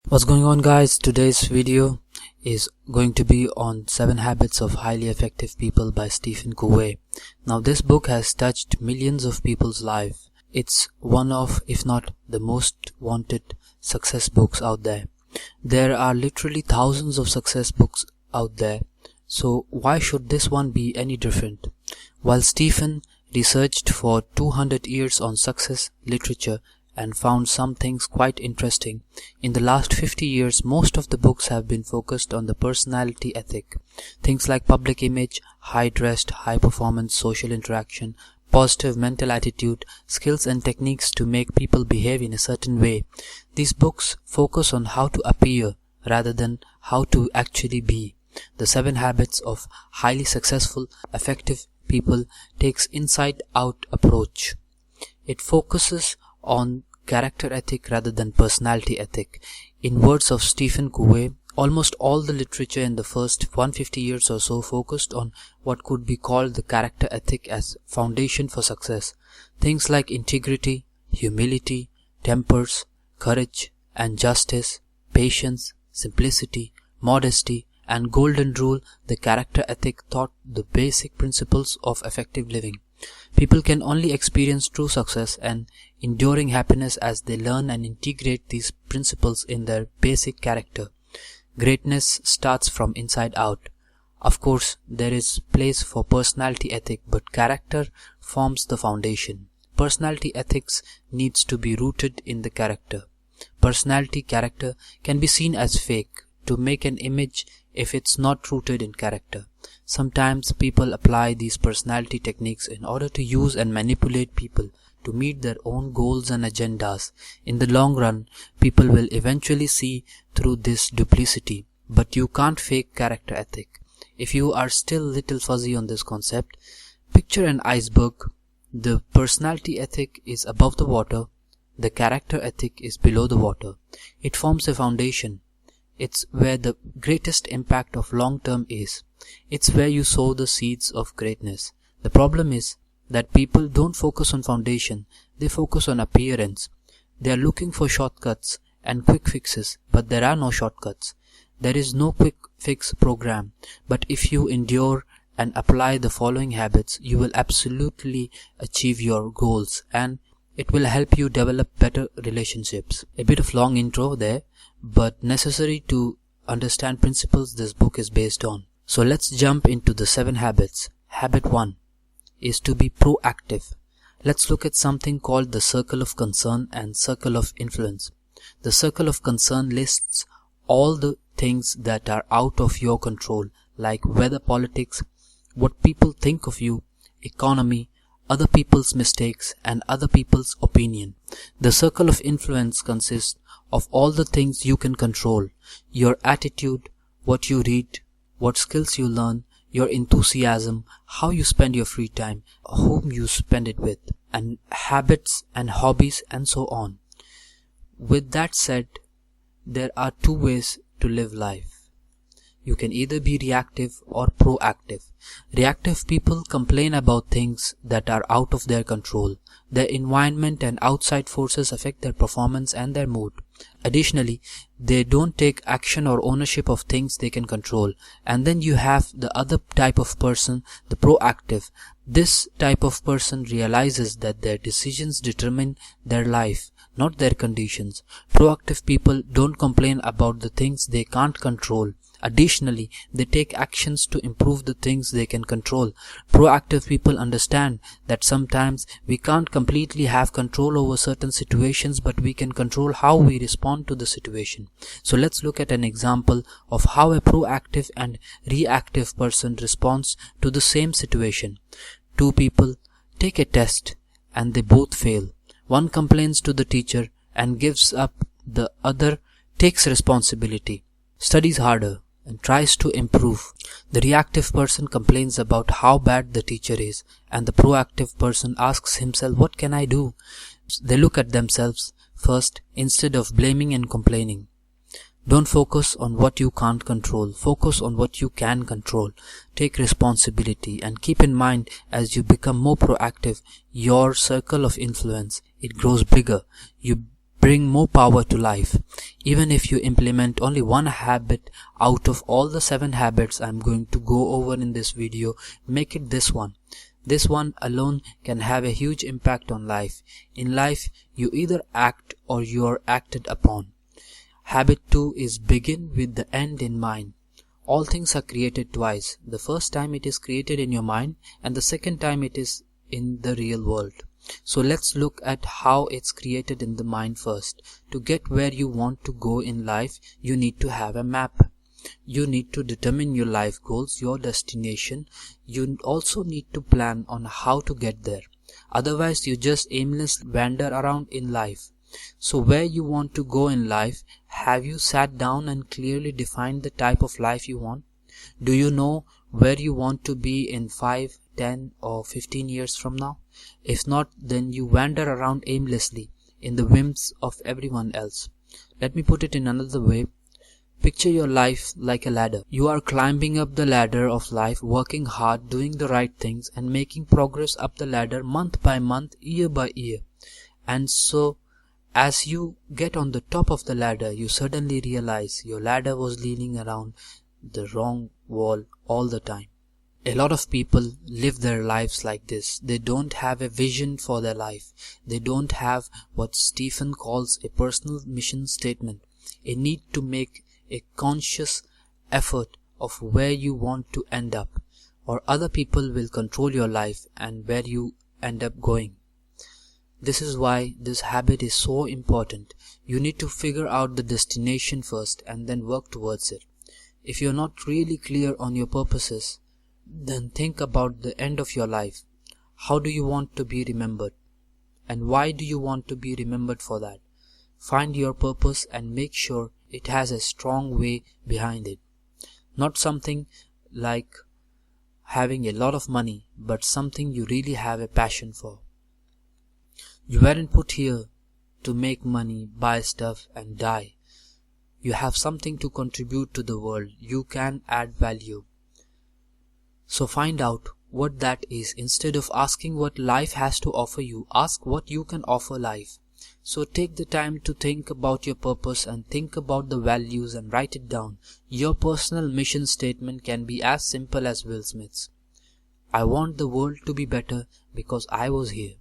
What's going on, guys? Today's video is going to be on 7 Habits of Highly Effective People by Stephen Covey. Now, this book has touched millions of people's lives. It's one of, if not the most wanted success books out there. There are literally thousands of success books out there. So why should this one be any different? While Stephen researched for 200 years on success literature and found some things quite interesting, in the last 50 years most of the books have been focused on the personality ethic. Things like public image, high dressed, high performance social interaction, positive mental attitude, skills and techniques to make people behave in a certain way. These books focus on how to appear rather than how to actually be. The 7 Habits of Highly Successful, Effective People takes inside-out approach. It focuses on character ethic rather than personality ethic. In words of Stephen Covey, almost all the literature in the first 150 years or so focused on what could be called the character ethic as foundation for success. Things like integrity, humility, tempers, courage and justice, patience, simplicity, modesty, and golden rule. The character ethic taught the basic principles of effective living. People can only experience true success and enduring happiness as they learn and integrate these principles in their basic character. Greatness starts from inside out. Of course, there is place for personality ethic, but character forms the foundation. Personality ethics needs to be rooted in the character. Personality character can be seen as fake, to make an image if it's not rooted in character. Sometimes people apply these personality techniques in order to use and manipulate people to meet their own goals and agendas. In the long run, people will eventually see through this duplicity, but you can't fake character ethic. If you are still little fuzzy on this concept, picture an iceberg. The personality ethic is above the water, the character ethic is below the water. It forms a foundation. It's where the greatest impact of long term is. It's where you sow the seeds of greatness. The problem is that people don't focus on foundation, they focus on appearance. They are looking for shortcuts and quick fixes, but there are no shortcuts. There is no quick fix program, but if you endure and apply the following habits, you will absolutely achieve your goals and it will help you develop better relationships. A bit of long intro there, but necessary to understand principles this book is based on. So let's jump into the 7 habits. Habit 1 is to be proactive. Let's look at something called the circle of concern and circle of influence. The circle of concern lists all the things that are out of your control, like weather, politics, what people think of you, economy, other people's mistakes, and other people's opinion. The circle of influence consists of all the things you can control: your attitude, what you read, what skills you learn, your enthusiasm, how you spend your free time, whom you spend it with, and habits and hobbies and so on. With that said, there are 2 ways to live life. You can either be reactive or proactive. Reactive people complain about things that are out of their control. Their environment and outside forces affect their performance and their mood. Additionally, they don't take action or ownership of things they can control. And then you have the other type of person, the proactive. This type of person realizes that their decisions determine their life, not their conditions. Proactive people don't complain about the things they can't control. Additionally, they take actions to improve the things they can control. Proactive people understand that sometimes we can't completely have control over certain situations, but we can control how we respond to the situation. So let's look at an example of how a proactive and reactive person responds to the same situation. 2 people take a test and they both fail. One complains to the teacher and gives up. The other takes responsibility, studies harder, and tries to improve. The reactive person complains about how bad the teacher is, and the proactive person asks himself, what can I do? They look at themselves first instead of blaming and complaining. Don't focus on what you can't control. Focus on what you can control. Take responsibility and keep in mind, as you become more proactive, your circle of influence, it grows bigger. You bring more power to life. Even if you implement only one habit out of all the 7 habits I'm going to go over in this video, make it this one. This one alone can have a huge impact on life. In life, you either act or you are acted upon. Habit 2 is begin with the end in mind. All things are created twice. The first time it is created in your mind, and the second time it is in the real world. So let's look at how it's created in the mind first. To get where you want to go in life, you need to have a map. You need to determine your life goals, your destination. You also need to plan on how to get there. Otherwise, you just aimlessly wander around in life. So where you want to go in life, have you sat down and clearly defined the type of life you want? Do you know where you want to be in 5, 10 or 15 years from now? If not, then you wander around aimlessly in the whims of everyone else. Let me put it in another way. Picture your life like a ladder. You are climbing up the ladder of life, working hard, doing the right things and making progress up the ladder month by month, year by year. And so, as you get on the top of the ladder, you suddenly realize your ladder was leaning around the wrong wall all the time. A lot of people live their lives like this. They don't have a vision for their life. They don't have what Stephen calls a personal mission statement, a need to make a conscious effort of where you want to end up, or other people will control your life and where you end up going. This is why this habit is so important. You need to figure out the destination first and then work towards it. If you're not really clear on your purposes, then think about the end of your life. How do you want to be remembered? And why do you want to be remembered for that? Find your purpose and make sure it has a strong way behind it. Not something like having a lot of money, but something you really have a passion for. You weren't put here to make money, buy stuff and die. You have something to contribute to the world. You can add value. So find out what that is. Instead of asking what life has to offer you, ask what you can offer life. So take the time to think about your purpose and think about the values and write it down. Your personal mission statement can be as simple as Will Smith's. I want the world to be better because I was here.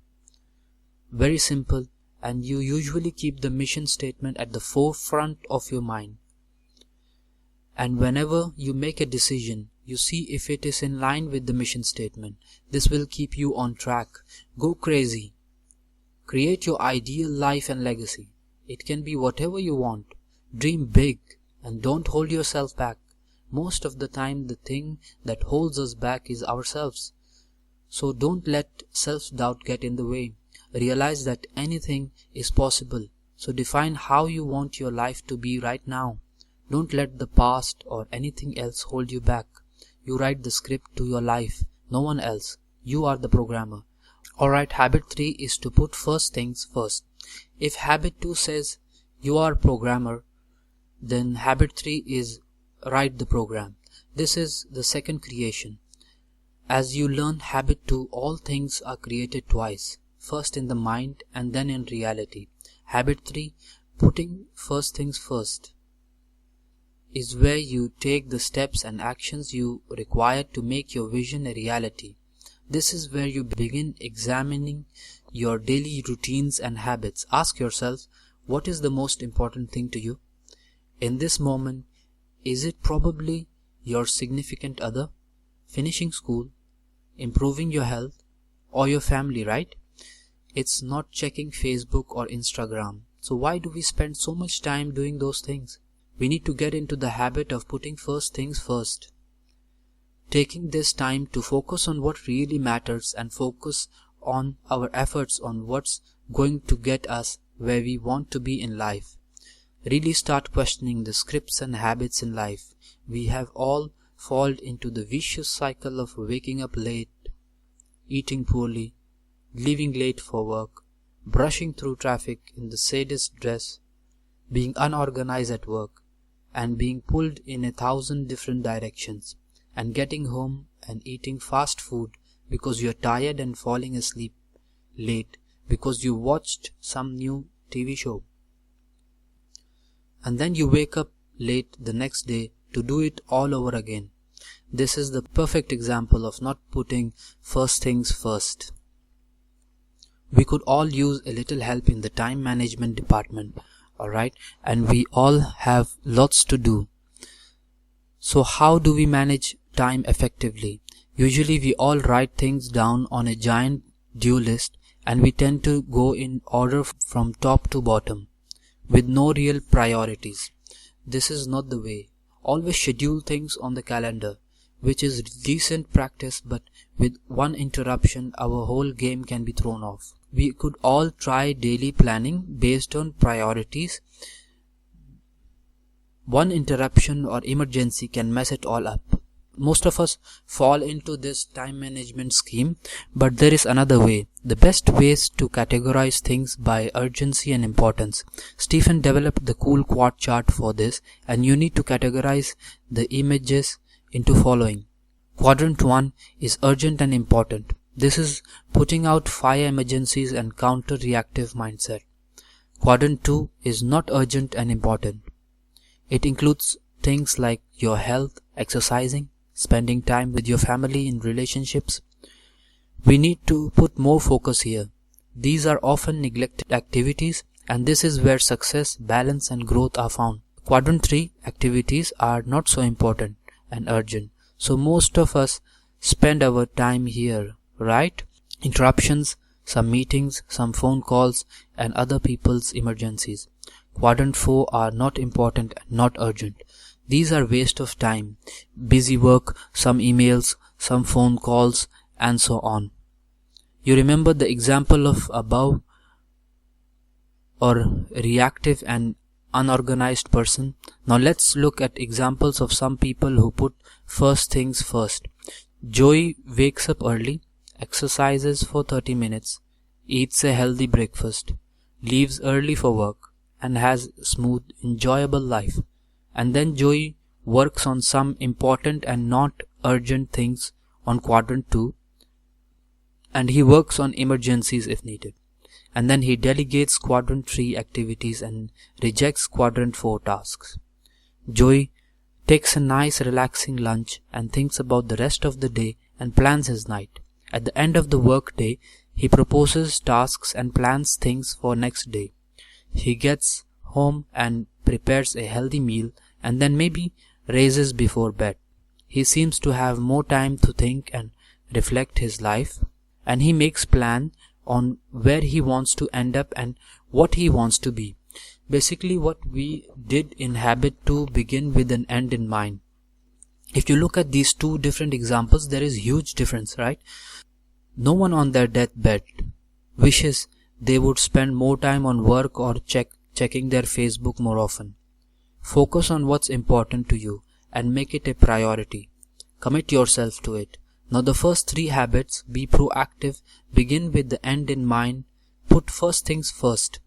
Very simple, and you usually keep the mission statement at the forefront of your mind. And whenever you make a decision, you see if it is in line with the mission statement. This will keep you on track. Go crazy. Create your ideal life and legacy. It can be whatever you want. Dream big and don't hold yourself back. Most of the time the thing that holds us back is ourselves. So don't let self-doubt get in the way. Realize that anything is possible. So define how you want your life to be right now. Don't let the past or anything else hold you back. You write the script to your life, no one else. You are the programmer. Alright, habit 3 is to put first things first. If habit 2 says you are a programmer, then habit 3 is write the program. This is the second creation. As you learn habit 2, all things are created twice. First in the mind and then in reality. Habit 3, putting first things first, is where you take the steps and actions you require to make your vision a reality. This is where you begin examining your daily routines and habits. Ask yourself, what is the most important thing to you? In this moment, is it probably your significant other, finishing school, improving your health, or your family, right? It's not checking Facebook or Instagram. So why do we spend so much time doing those things? We need to get into the habit of putting first things first. Taking this time to focus on what really matters and focus on our efforts on what's going to get us where we want to be in life. Really start questioning the scripts and habits in life. We have all fallen into the vicious cycle of waking up late, eating poorly, leaving late for work, brushing through traffic in the saddest dress, being unorganized at work, and being pulled in 1,000 different directions, and getting home and eating fast food because you're tired and falling asleep late because you watched some new TV show. and then you wake up late the next day to do it all over again. This is the perfect example of not putting first things first. We could all use a little help in the time management department, alright? And we all have lots to do. So how do we manage time effectively? Usually we all write things down on a giant due list, and we tend to go in order from top to bottom with no real priorities. This is not the way. Always schedule things on the calendar, which is decent practice, but with one interruption our whole game can be thrown off. We could all try daily planning based on priorities. One interruption or emergency can mess it all up. Most of us fall into this time management scheme, but there is another way. The best ways to categorize things by urgency and importance. Stephen developed the cool quad chart for this, and you need to categorize the images into following. Quadrant 1 is urgent and important. This is putting out fire emergencies and counter-reactive mindset. Quadrant 2 is not urgent and important. It includes things like your health, exercising, spending time with your family in relationships. We need to put more focus here. These are often neglected activities, and this is where success, balance and growth are found. Quadrant 3 activities are not so important and urgent, so most of us spend our time here, right? Interruptions, some meetings, some phone calls and other people's emergencies. Quadrant 4 are not important and not urgent. These are waste of time, busy work, some emails, some phone calls and so on. You remember the example of above, or reactive and unorganized person? Now let's look at examples of some people who put first things first. Joey wakes up early, exercises for 30 minutes, eats a healthy breakfast, leaves early for work, and has a smooth, enjoyable life. And then Joey works on some important and not urgent things on quadrant 2, and he works on emergencies if needed. And then he delegates quadrant 3 activities and rejects quadrant 4 tasks. Joey takes a nice relaxing lunch and thinks about the rest of the day and plans his night. At the end of the work day, he proposes tasks and plans things for next day. He gets home and prepares a healthy meal and then maybe raises before bed. He seems to have more time to think and reflect his life, and he makes plan on where he wants to end up and what he wants to be. Basically what we did in habit 2 begin with an end in mind. If you look at these two different examples, there is huge difference, right? No one on their deathbed wishes they would spend more time on work or checking their Facebook more often. Focus on what's important to you and make it a priority. Commit yourself to it. Now the first 3 habits, be proactive, begin with the end in mind, put first things first,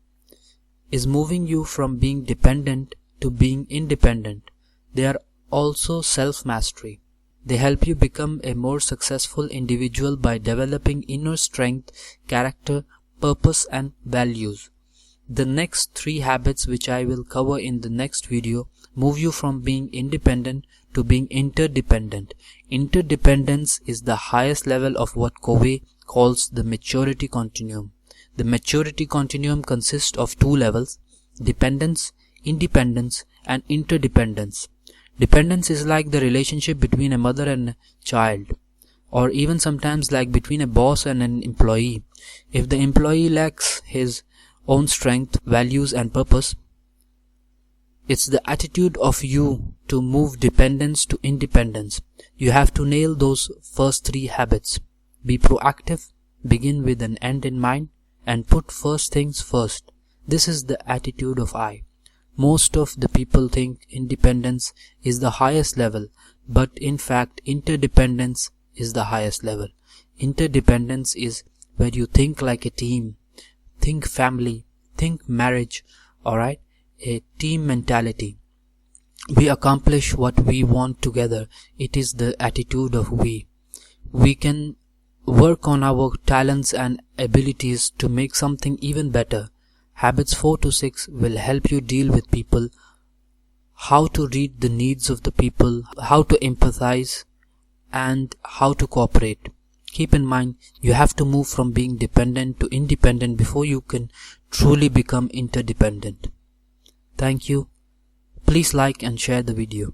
is moving you from being dependent to being independent. They are also self-mastery. They help you become a more successful individual by developing inner strength, character, purpose and values. The next 3 habits, which I will cover in the next video, move you from being independent to being interdependent. Interdependence is the highest level of what Covey calls the maturity continuum. The maturity continuum consists of 2 levels: dependence, independence and interdependence. Dependence is like the relationship between a mother and a child, or even sometimes like between a boss and an employee. If the employee lacks his own strength, values and purpose, it's the attitude of you to move dependence to independence. You have to nail those first 3 habits. Be proactive, begin with an end in mind, and put first things first. This is the attitude of I. Most of the people think independence is the highest level, but in fact interdependence is the highest level. Interdependence is where you think like a team, think family, think marriage, alright? A team mentality. We accomplish what we want together. It is the attitude of we. We can work on our talents and abilities to make something even better. Habits 4 to 6 will help you deal with people how to read the needs of the people, how to empathize, and how to cooperate. Keep in mind, you have to move from being dependent to independent before you can truly become interdependent. Thank you. Please like and share the video.